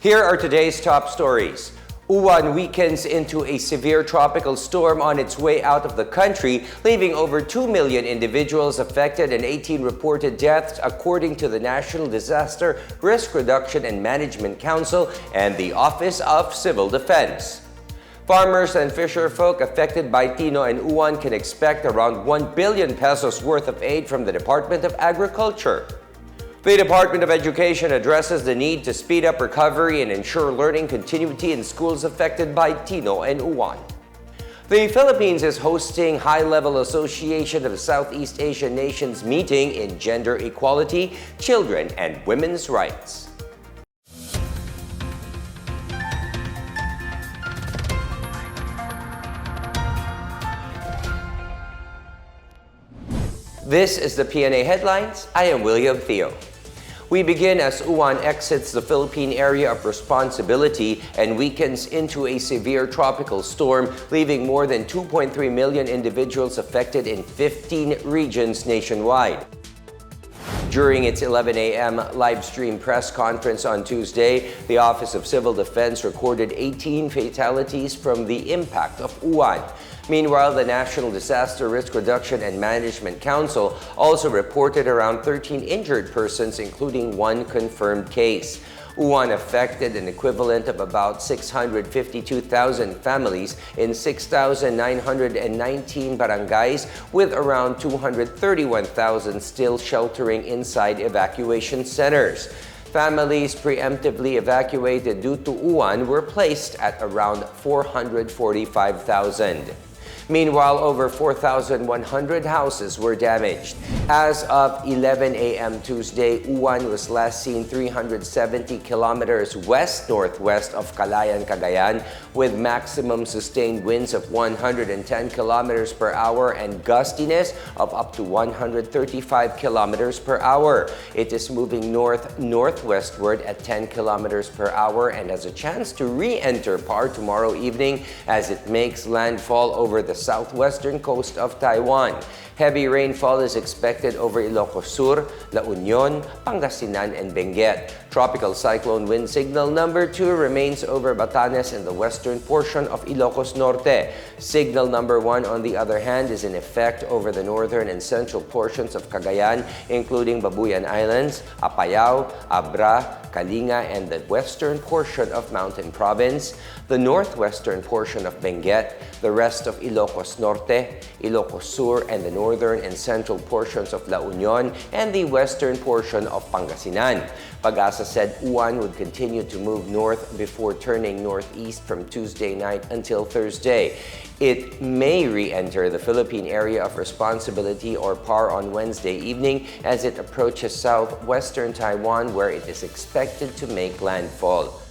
Here are today's top stories. Uwan weakens into a severe tropical storm on its way out of the country, leaving over 2 million individuals affected and 18 reported deaths, according to the National Disaster Risk Reduction and Management Council and the Office of Civil Defense. Farmers and fisherfolk affected by Tino and Uwan can expect around 1 billion pesos worth of aid from the Department of Agriculture. The Department of Education addresses the need to speed up recovery and ensure learning continuity in schools affected by Tino and Uwan. The Philippines is hosting High-Level Association of Southeast Asian Nations meeting in gender equality, children, and women's rights. This is the Pna Headlines. I am William Theo. We begin as Uwan exits the Philippine area of responsibility and weakens into a severe tropical storm, leaving more than 2.3 million individuals affected in 15 regions nationwide. During its 11 a.m. live stream press conference on Tuesday, the Office of Civil Defense recorded 18 fatalities from the impact of Uwan. Meanwhile, the National Disaster Risk Reduction and Management Council also reported around 13 injured persons, including one confirmed case. Uwan affected an equivalent of about 652,000 families in 6,919 barangays, with around 231,000 still sheltering inside evacuation centers. Families preemptively evacuated due to Uwan were placed at around 445,000. Meanwhile, over 4,100 houses were damaged. As of 11 a.m. Tuesday, Uwan was last seen 370 kilometers west-northwest of Calayan, Cagayan, with maximum sustained winds of 110 kilometers per hour and gustiness of up to 135 kilometers per hour. It is moving north-northwestward at 10 kilometers per hour and has a chance to re-enter PAR tomorrow evening as it makes landfall over the southwestern coast of Taiwan. Heavy rainfall is expected over Ilocos Sur, La Union, Pangasinan, and Benguet. Tropical cyclone wind signal number 2 remains over Batanes in the western portion of Ilocos Norte. Signal number 1, on the other hand, is in effect over the northern and central portions of Cagayan, including Babuyan Islands, Apayao, Abra, Kalinga, and the western portion of Mountain Province, the northwestern portion of Benguet, the rest of Ilocos Norte, Ilocos Sur, and the northern and central portions of La Union, and the western portion of Pangasinan. Pag-asa said Uwan would continue to move north before turning northeast from Tuesday night until Thursday. It may re-enter the Philippine area of responsibility or PAR on Wednesday evening as it approaches southwestern Taiwan, where it is expected to make landfall.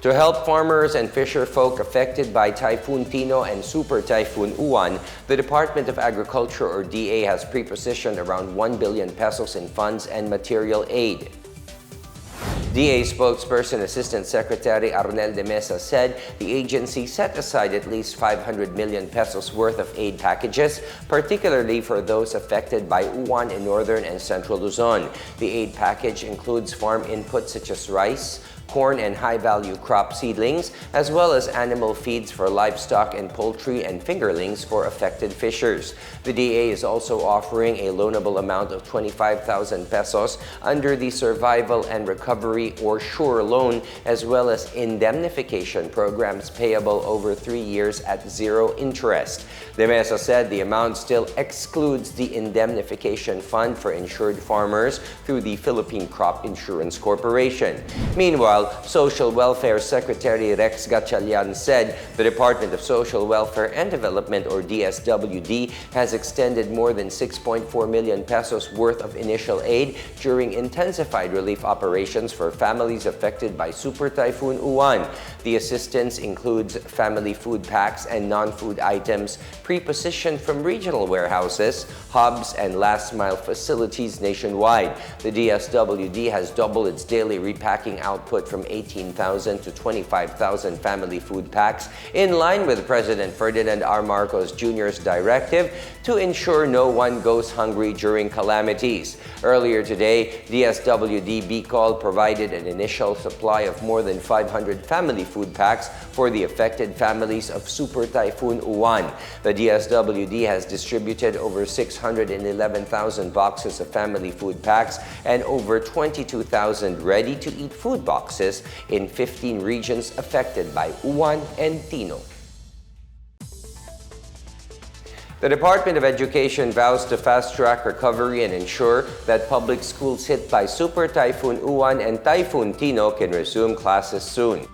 To help farmers and fisherfolk affected by Typhoon Tino and Super Typhoon Uwan, the Department of Agriculture, or DA, has prepositioned around 1 billion pesos in funds and material aid. DA spokesperson Assistant Secretary Arnel de Mesa said the agency set aside at least 500 million pesos worth of aid packages, particularly for those affected by Uwan in northern and central Luzon. The aid package includes farm inputs such as rice, corn, and high-value crop seedlings, as well as animal feeds for livestock and poultry and fingerlings for affected fishers. The DA is also offering a loanable amount of 25,000 pesos under the Survival and Recovery or SURE loan, as well as indemnification programs payable over 3 years at 0 interest. De Mesa said the amount still excludes the indemnification fund for insured farmers through the Philippine Crop Insurance Corporation. Meanwhile, Social Welfare Secretary Rex Gatchalian said the Department of Social Welfare and Development, or DSWD, has extended more than 6.4 million pesos worth of initial aid during intensified relief operations for families affected by Super Typhoon Uwan. The assistance includes family food packs and non-food items prepositioned from regional warehouses, hubs, and last-mile facilities nationwide. The DSWD has doubled its daily repacking output support from 18,000 to 25,000 family food packs, in line with President Ferdinand R. Marcos Jr.'s directive to ensure no one goes hungry during calamities. Earlier today, DSWD Bicol provided an initial supply of more than 500 family food packs for the affected families of Super Typhoon Uwan. The DSWD has distributed over 611,000 boxes of family food packs and over 22,000 ready-to-eat food boxes in 15 regions affected by Uwan and Tino. The Department of Education vows to fast-track recovery and ensure that public schools hit by Super Typhoon Uwan and Typhoon Tino can resume classes soon.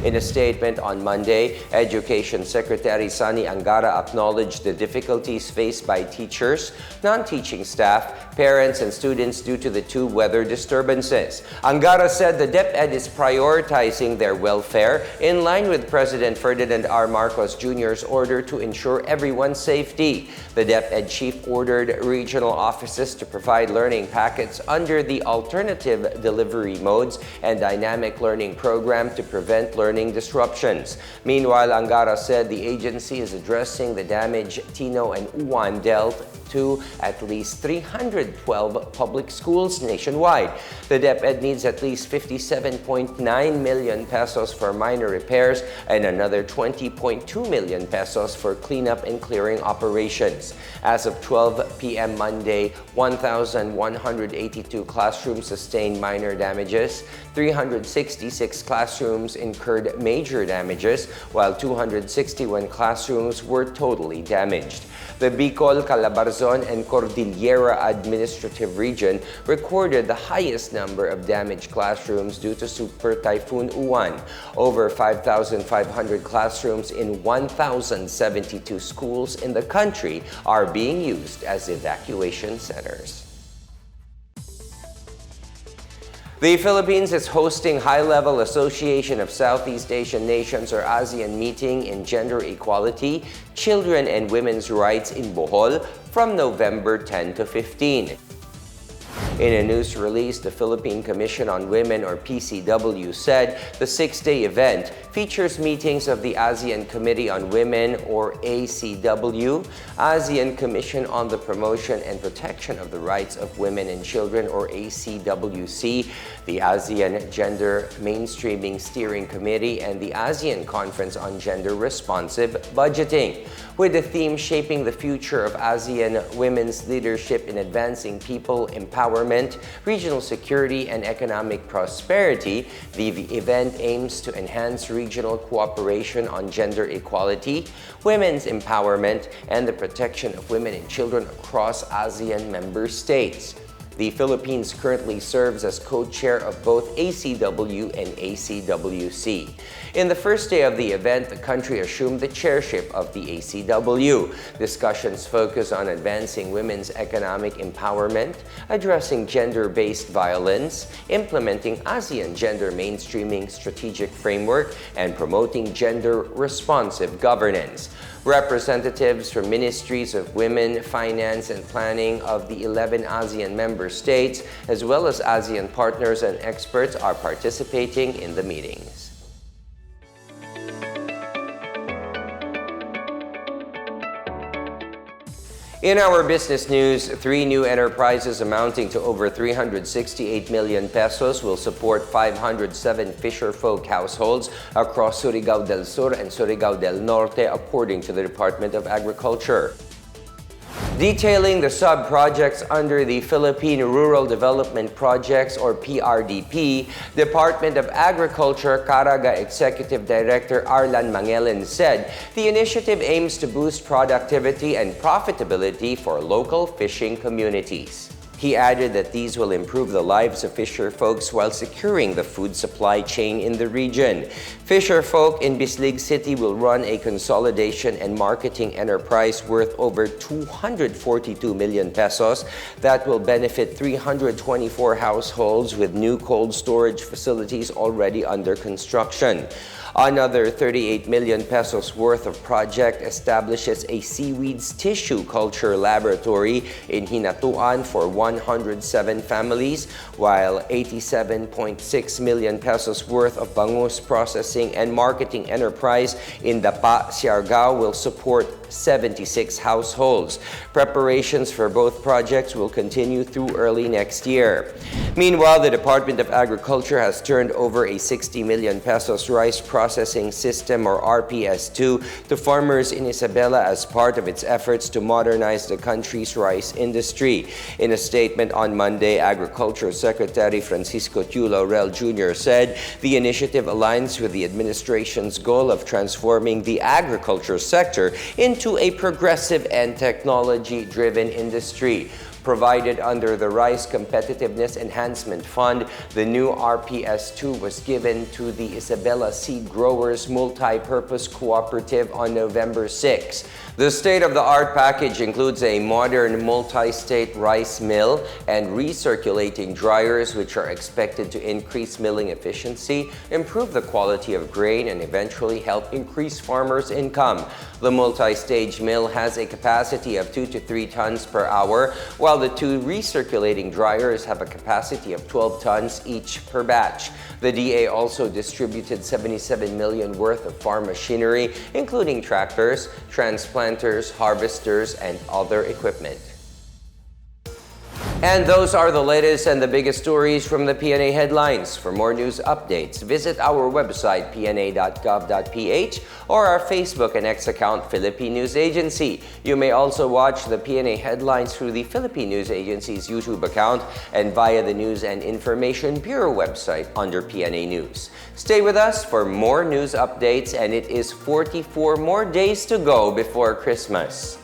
In a statement on Monday, Education Secretary Sani Angara acknowledged the difficulties faced by teachers, non-teaching staff, parents, and students due to the two weather disturbances. Angara said the DepEd is prioritizing their welfare in line with President Ferdinand R. Marcos Jr.'s order to ensure everyone's safety. The DepEd chief ordered regional offices to provide learning packets under the alternative delivery modes and dynamic learning program to prevent learning disruptions. Meanwhile, Angara said the agency is addressing the damage Tino and Uwan dealt to at least 312 public schools nationwide. The DepEd needs at least 57.9 million pesos for minor repairs and another 20.2 million pesos for cleanup and clearing operations. As of 12 p.m. Monday, 1,182 classrooms sustained minor damages, 366 classrooms incurred major damages, while 261 classrooms were totally damaged. The Bicol, Calabarzon, and Cordillera Administrative Region recorded the highest number of damaged classrooms due to Super Typhoon Uwan. Over 5,500 classrooms in 1,072 schools in the country are being used as evacuation centers. The Philippines is hosting High-Level Association of Southeast Asian Nations or ASEAN meeting in gender equality, children and women's rights in Bohol from November 10 to 15. In a news release, the Philippine Commission on Women or PCW said the 6-day event features meetings of the ASEAN Committee on Women or ACW, ASEAN Commission on the Promotion and Protection of the Rights of Women and Children or ACWC, the ASEAN Gender Mainstreaming Steering Committee, and the ASEAN Conference on Gender Responsive Budgeting. With the theme Shaping the Future of ASEAN Women's Leadership in Advancing People Empowerment, Regional Security, and Economic Prosperity, the event aims to enhance regional cooperation on gender equality, women's empowerment, and the protection of women and children across ASEAN member states. The Philippines currently serves as co-chair of both ACW and ACWC. In the first day of the event, the country assumed the chairship of the ACW. Discussions focus on advancing women's economic empowerment, addressing gender-based violence, implementing ASEAN Gender Mainstreaming Strategic Framework, and promoting gender-responsive governance. Representatives from Ministries of Women, Finance, and Planning of the 11 ASEAN member states, as well as ASEAN partners and experts, are participating in the meetings. In our business news, 3 new enterprises amounting to over 368 million pesos will support 507 fisherfolk households across Surigao del Sur and Surigao del Norte, according to the Department of Agriculture. Detailing the sub-projects under the Philippine Rural Development Projects or PRDP, Department of Agriculture Caraga Executive Director Arlan Mangelen said the initiative aims to boost productivity and profitability for local fishing communities. He added that these will improve the lives of fisher folks while securing the food supply chain in the region. Fisher folk in Bislig City will run a consolidation and marketing enterprise worth over 242 million pesos that will benefit 324 households with new cold storage facilities already under construction. Another 38 million pesos worth of project establishes a seaweeds tissue culture laboratory in Hinatuan for 107 families, while 87.6 million pesos worth of bangus processing and marketing enterprise in Dapa, Caraga will support 76 households. Preparations for both projects will continue through early next year. Meanwhile, the Department of Agriculture has turned over a 60 million pesos rice processing system or RPS2 to farmers in Isabela as part of its efforts to modernize the country's rice industry. In a statement on Monday, Agriculture Secretary Francisco Laurel Jr. said the initiative aligns with the administration's goal of transforming the agriculture sector into a progressive and technology-driven industry. Provided under the Rice Competitiveness Enhancement Fund, the new RPS2 was given to the Isabela Seed Growers Multi-Purpose Cooperative on November 6. The state-of-the-art package includes a modern multi-state rice mill and recirculating dryers, which are expected to increase milling efficiency, improve the quality of grain, and eventually help increase farmers' income. The multi-stage mill has a capacity of 2 to 3 tons per hour, while the 2 recirculating dryers have a capacity of 12 tons each per batch. The DA also distributed 77 million worth of farm machinery, including tractors, transplanters, harvesters, and other equipment. And those are the latest and the biggest stories from the PNA headlines. For more news updates, visit our website pna.gov.ph or our Facebook and X account, Philippine News Agency. You may also watch the PNA headlines through the Philippine News Agency's YouTube account and via the News and Information Bureau website under PNA News. Stay with us for more news updates, and it is 44 more days to go before Christmas.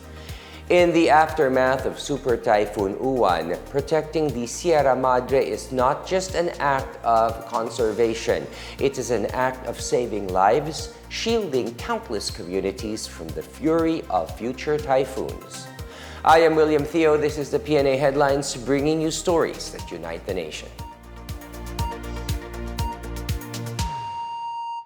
In the aftermath of Super Typhoon Uwan, protecting the Sierra Madre is not just an act of conservation. It is an act of saving lives, shielding countless communities from the fury of future typhoons. I am William Theo. This is the PNA Headlines, bringing you stories that unite the nation.